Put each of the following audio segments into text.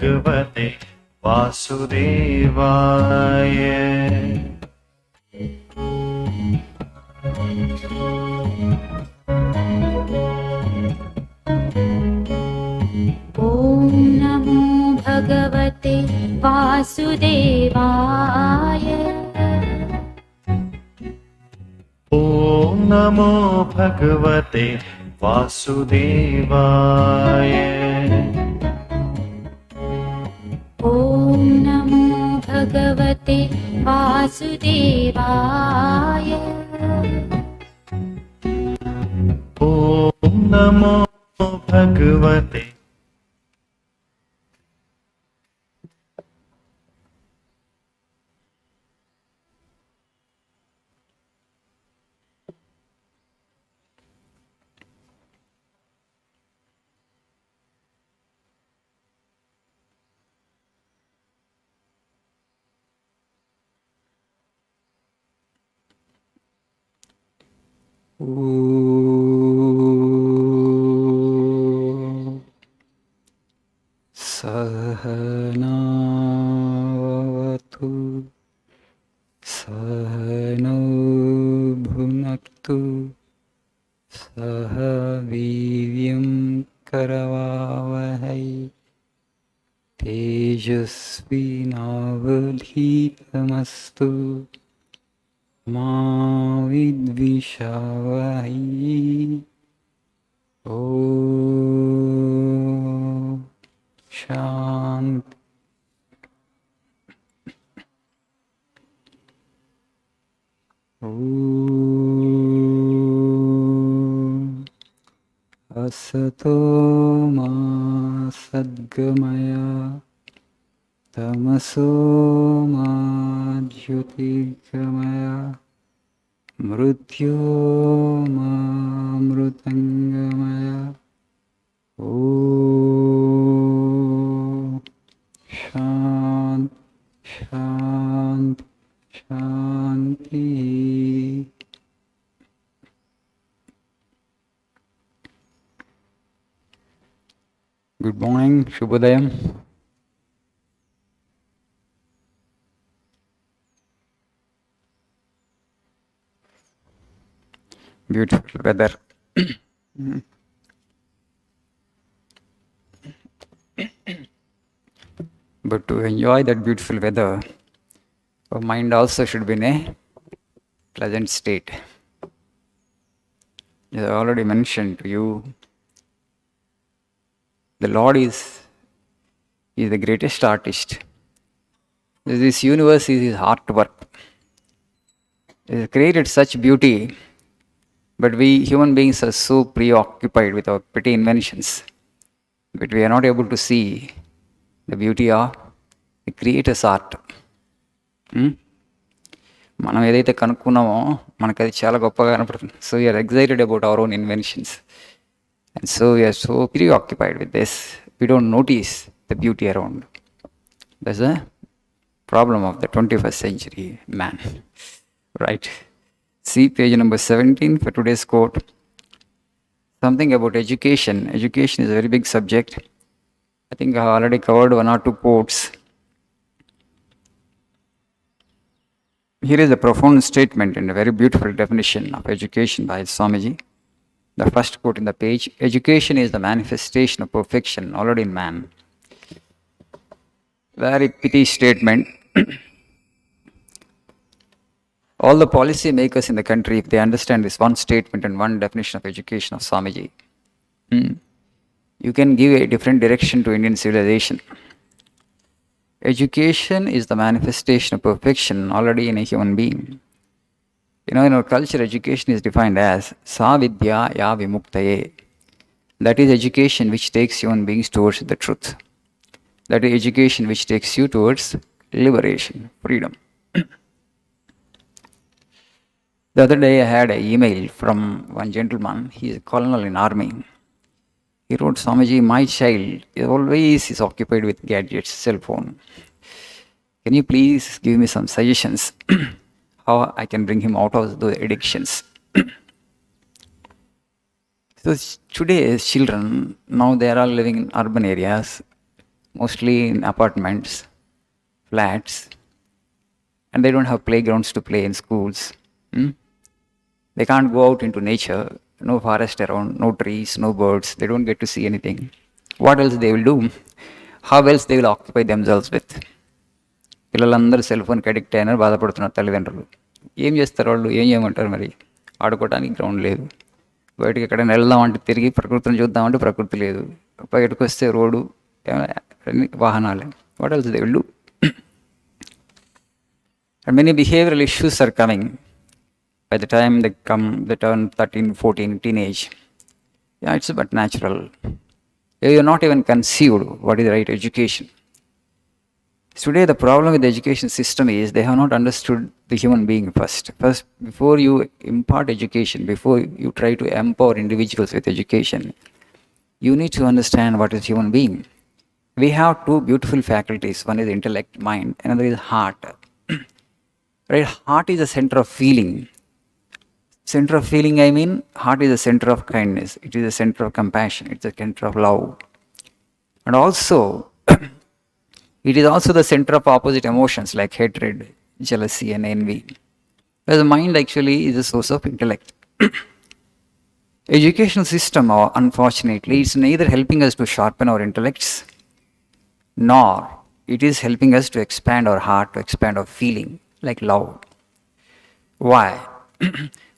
Bhagavate Vasudevaya. Om Namo Bhagavate Vasudevaya. Om Namo Bhagavate Vasudevaya. Om Namo Bhagavate Vasudevaya. Om Namo Bhagavate. Sahanavatu Sahano Bhunaktu Sahavivyam Karavavahai Tejasvinavadhitamastu Ma Vidvishavahai. Om Shanti. Om Asato Ma Sadgamaya Tamaso Ma Jyotirgamaya Mrityo Ma Mrutangamaya. Om Shanti Shanti Shanti. Good morning, Shubhodayam. Beautiful weather. But to enjoy that beautiful weather, our mind also should be in a pleasant state. As I already mentioned to you, the Lord is the greatest artist. This universe is His artwork. He has created such beauty, but we human beings are so preoccupied with our petty inventions that we are not able to see the beauty of the Creator's art. మనం ఏదైతే కనుక్కున్నామో మనకు అది చాలా గొప్పగా కనపడుతుంది. So we are excited about our own inventions and so we are so preoccupied with this. We don't notice the beauty around. That's the problem of the 21st century man. Right. See page number 17 for today's quote. Something about education. Education is a very big subject. I think I already covered one or two quotes. Here is a profound statement and a very beautiful definition of education by Swamiji. The first quote in the page: education is the manifestation of perfection already in man. Very pithy statement. All the policy makers in the country, if they understand this one statement and one definition of education of Swamiji, you can give a different direction to Indian civilization. Education is the manifestation of perfection already in a human being. You know, in our culture, education is defined as Sa Vidya Ya Vimuktaye. That is education which takes human beings towards the truth. That is education which takes you towards liberation, freedom. The other day I had an email from one gentleman. He is a colonel in army. He wrote, Swamiji, my child always is occupied with gadgets, cell phone. Can you please give me some suggestions how I can bring him out of those addictions? So today's children, now they are all living in urban areas. mostly in apartments, flats, and they don't have playgrounds to play in schools. Hmm? They can't go out into nature, no forest around, no trees, no birds. They don't get to see anything. What else they will do? How else they will occupy themselves with? పిల్లలందరూ cell ఫోన్కి addict అయినారు, బాధపడుతున్నారు తల్లిదండ్రులు. ఏం చేస్తారు వాళ్ళు? ఏం చేయమంటారు మరి? ఆడుకోవడానికి గ్రౌండ్ లేదు, బయటకి ఎక్కడైనా వెళ్దామంటే తిరిగి ప్రకృతిని చూద్దామంటే ప్రకృతి లేదు, బయటకు వస్తే రోడ్డు, వాహనాలే. What else they will do? And many behavioral issues are coming by the time they turn 13, 14, teenage. Yeah, it's but natural. You're not even conceived what is the right education. Today, the problem with the education system is they have not understood the human being first. First, before you impart education, before you try to empower individuals with education, you need to understand what is human being. We have two beautiful faculties. One is intellect, mind, another is heart. Right? Heart is the center of feeling. Center of feeling, I mean, heart is the center of kindness. It is the center of compassion. It's the center of love. And also, it is also the center of opposite emotions like hatred, jealousy, and envy. Whereas the mind actually is the source of intellect. Educational system, unfortunately, is neither helping us to sharpen our intellects, nor it is helping us to expand our heart, to expand our feeling, like love. Why?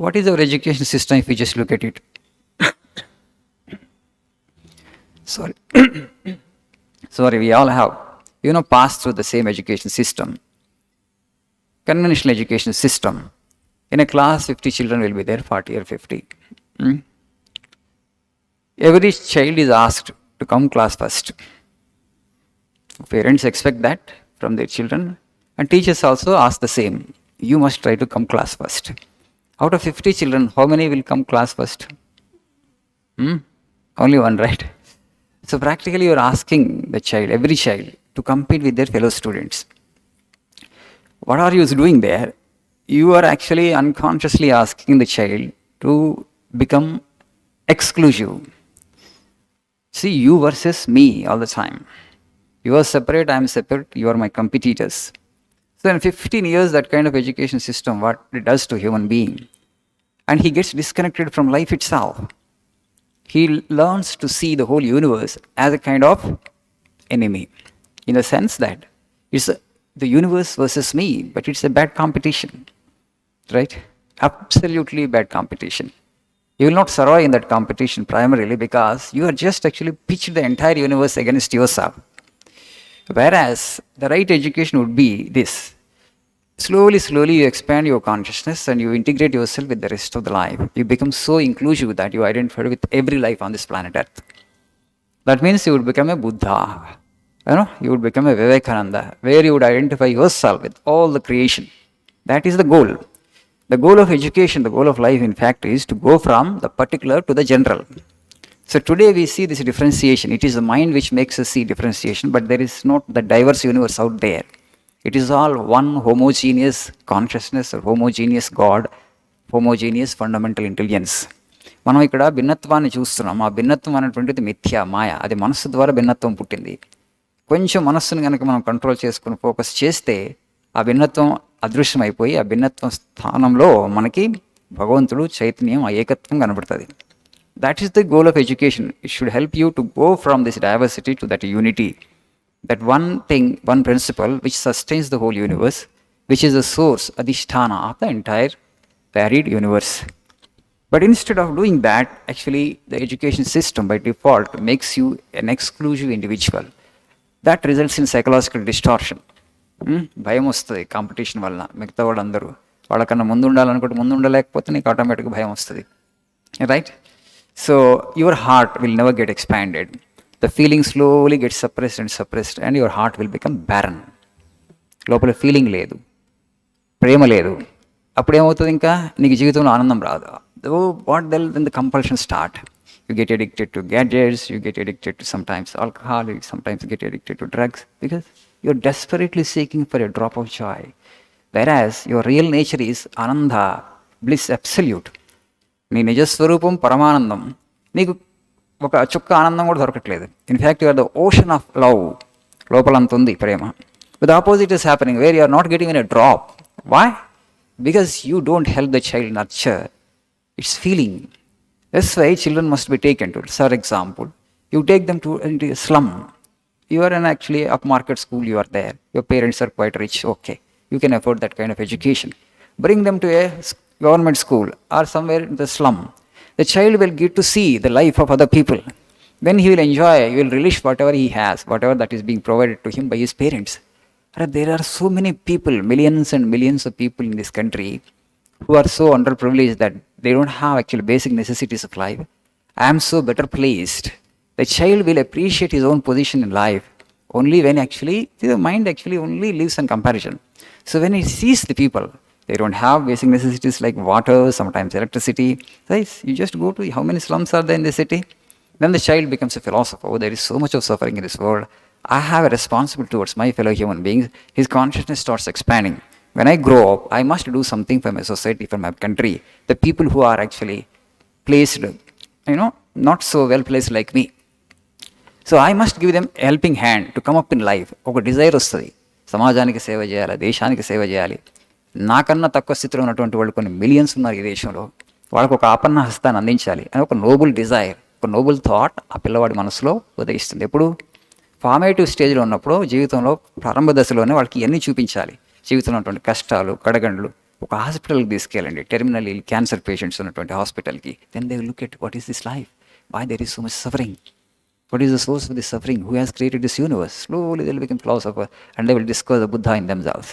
What is our education system if we just look at it? Sorry. Sorry, we all have, passed through the same education system. Conventional education system. In a class, 50 children will be there, 40 or 50. Every child is asked to come class first. Parents expect that from their children, and teachers also ask the same. You must try to come class first. Out of 50 children, how many will come class first? Only one, right? So practically you are asking the child, every child, to compete with their fellow students. What are you doing there? You are actually unconsciously asking the child to become exclusive. See, you versus me all the time. You are separate, I am separate, you are my competitors. So in 15 years, that kind of education system, what it does to human being, and he gets disconnected from life itself. He learns to see the whole universe as a kind of enemy, in the sense that it's the universe versus me, but it's a bad competition, right? Absolutely bad competition. You will not survive in that competition primarily because you are just actually pitched the entire universe against yourself. Whereas the right education would be this. Slowly you expand your consciousness and you integrate yourself with the rest of the life. You become so inclusive that you identify with every life on this planet Earth. That means you would become a Buddha. You would become a Vivekananda, where you would identify yourself with all the creation. That is the goal. The goal of education, the goal of life, in fact, is to go from the particular to the general. So today we see this differentiation. It is the mind which makes us see differentiation, but there is not the diverse universe out there. It is all one homogeneous consciousness or homogeneous God, homogeneous fundamental intelligence. మనం ఇక్కడ భిన్నత్వాన్ని చూస్తున్నాం. ఆ భిన్నత్వం అనేటువంటిది మిథ్య, మాయ. అది మనస్సు ద్వారా భిన్నత్వం పుట్టింది. కొంచెం మనస్సును కనుక మనం కంట్రోల్ చేసుకుని ఫోకస్ చేస్తే ఆ భిన్నత్వం అదృశ్యమైపోయి ఆ భిన్నత్వం స్థానంలో మనకి భగవంతుడు, చైతన్యం, ఆ ఏకత్వం కనబడుతుంది. That is the goal of education. It should help you to go from this diversity to that unity. That one thing, one principle which sustains the whole universe, which is the source, adhisthana of the entire varied universe. But instead of doing that, actually the education system by default makes you an exclusive individual. That results in psychological distortion. భయం వస్తుంది competition వల్ల. మిగతా వాళ్ళందరూ వాళ్ళకన్నా ముందు ఉండాలనుకుంటే ముందు ఉండలేకపోతే నీకు ఆటోమేటిక్గా భయం వస్తుంది, right? So your heart will never get expanded. The feeling slowly gets suppressed and your heart will become barren. లోపల ఫీలింగ్ లేదు, ప్రేమ లేదు. అప్పుడు ఏమవుతుంది? ఇంకా నీకు జీవితంలో ఆనందం రాదు. What then the compulsion start? You get addicted to gadgets, you get addicted to sometimes alcohol, you sometimes get addicted to drugs because you're desperately seeking for a drop of joy. Whereas your real nature is ananda, bliss absolute. నీ నిజస్వరూపం పరమానందం. నీకు ఒక చుక్క ఆనందం కూడా దొరకట్లేదు. In fact you are the ocean of love. లోపలంత ఉంది ప్రేమ. But the opposite is happening where you are not getting even a drop. Why? Because you don't help the child nurture its feeling. That's why children must be taken to. For example, you take them to into a slum. You are in actually upmarket school, you are there. Your parents are quite rich, okay. You can afford that kind of education. Bring them to a government school or somewhere in the slum. The child will get to see the life of other people. Then he will enjoy, he will relish whatever he has, whatever that is being provided to him by his parents. There are so many people, millions and millions of people in this country who are so underprivileged that they don't have actually basic necessities of life. I am so better placed. The child will appreciate his own position in life only when actually, the mind actually only lives in comparison. So when he sees the people, they don't have basic necessities like water, sometimes electricity. Guys, you just go to how many slums are there in the city? Then the child becomes a philosopher. Oh, there is so much of suffering in this world. I have a responsibility towards my fellow human beings. His consciousness starts expanding. When I grow up, I must do something for my society, for my country. The people who are actually placed, not so well placed like me. So I must give them a helping hand to come up in life. ఒక Dzire వస్తుంది, సమాజానికి సేవ చేయాలి, దేశానికి సేవ చేయాలి. నాకన్నా తక్కువ స్థితిలో ఉన్నటువంటి వాళ్ళు కొన్ని మిలియన్స్ ఉన్నారు ఈ దేశంలో, వాళ్ళకు ఒక ఆపన్న హస్తాన్ని అందించాలి అని ఒక నోబుల్ డిజైర్, ఒక నోబుల్ థాట్ ఆ పిల్లవాడి మనసులో ఉదయిస్తుంది. ఎప్పుడు ఫార్మేటివ్ స్టేజ్లో ఉన్నప్పుడు, జీవితంలో ప్రారంభ దశలోనే వాళ్ళకి ఇవన్నీ చూపించాలి. జీవితంలో ఉన్నటువంటి కష్టాలు, కడగండ్లు. ఒక హాస్పిటల్కి తీసుకెళ్ళండి, టెర్మినల్ క్యాన్సర్ పేషెంట్స్ ఉన్నటువంటి హాస్పిటల్కి. Then they will look at what is this life, why there is so much suffering, what is the source of this suffering, who has created this universe. Slowly they will become philosopher and they will discover the Buddha in themselves.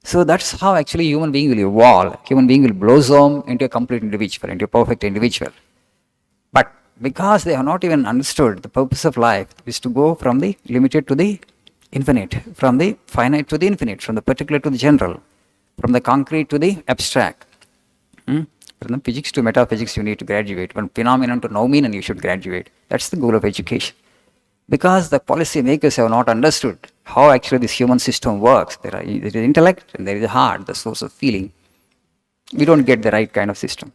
So that's how actually human being will evolve. Human being will blossom into a complete individual, into a perfect individual. But because they have not even understood the purpose of life is to go from the limited to the infinite, from the finite to the infinite, from the particular to the general, from the concrete to the abstract. From the physics to metaphysics you need to graduate. From phenomenon to noumenon you should graduate. That's the goal of education. Because the policy makers have not understood how actually this human system works. There is intellect and there is a heart, the source of feeling. We don't get the right kind of system.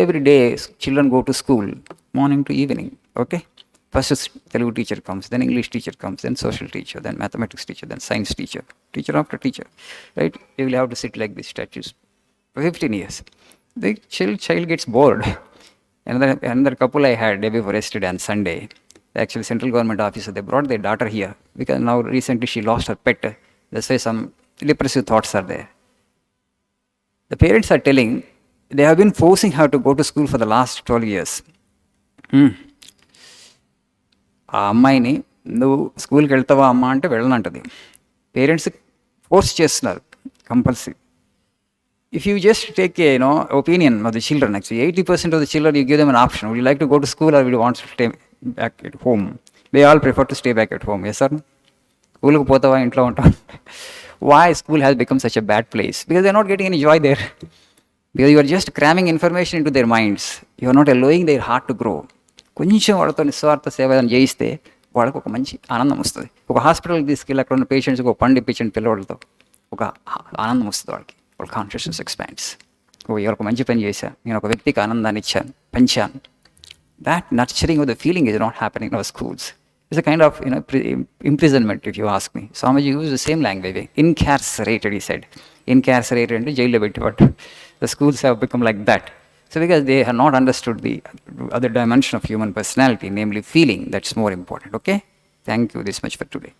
Every day children go to school, morning to evening, okay? First Telugu teacher comes, then English teacher comes, then social teacher, then mathematics teacher, then science teacher, teacher after teacher, right? You will have to sit like these statues for 15 years. The child gets bored. Another couple I had day before yesterday on Sunday, actually central government officer, they brought their daughter here because now recently she lost her pet. That's why some depressive thoughts are there. The parents are telling they have been forcing her to go to school for the last 12 years. ఆ అమ్మాయిని నువ్వు స్కూల్కి వెళ్తావా అమ్మ అంటే వెళ్ళనంటది. Parents force చేస్తున్నారు compulsory. If you just take a opinion of the children, actually 80% of the children you give them an option. Would you like to go to school or would you want to stay back at home? They all prefer to stay back at home. Yes sir? Schoolku potava intlo untam. Why school has become such a bad place? Because they are not getting any joy there. Because you are just cramming information into their minds. You are not allowing their heart to grow. కొంచెం వాళ్ళతో నిస్వార్థ సేవ చేయిస్తే వాళ్ళకు ఒక మంచి ఆనందం వస్తుంది. ఒక హాస్పిటల్కి తీసుకెళ్ళి అక్కడ ఉన్న పేషెంట్స్కి ఒక పండు ఇప్పించండి పిల్లవాళ్ళతో, ఒక ఆనందం వస్తుంది వాళ్ళకి. వాళ్ళ కాన్షియస్నెస్ ఎక్స్పాండ్స్. ఇవాళ ఒక మంచి పని చేశాను, నేను ఒక వ్యక్తికి ఆనందాన్ని ఇచ్చాను, పంచాను. That nurturing of the feeling is not happening in our schools. It's a kind of imprisonment, if you ask me. Swamiji used the same language. Incarcerated, he said. Incarcerated into jail పెట్టేవాడు. The schools have become like that. So because they have not understood the other dimension of human personality, namely feeling, that's more important. Okay? Thank you this much for today.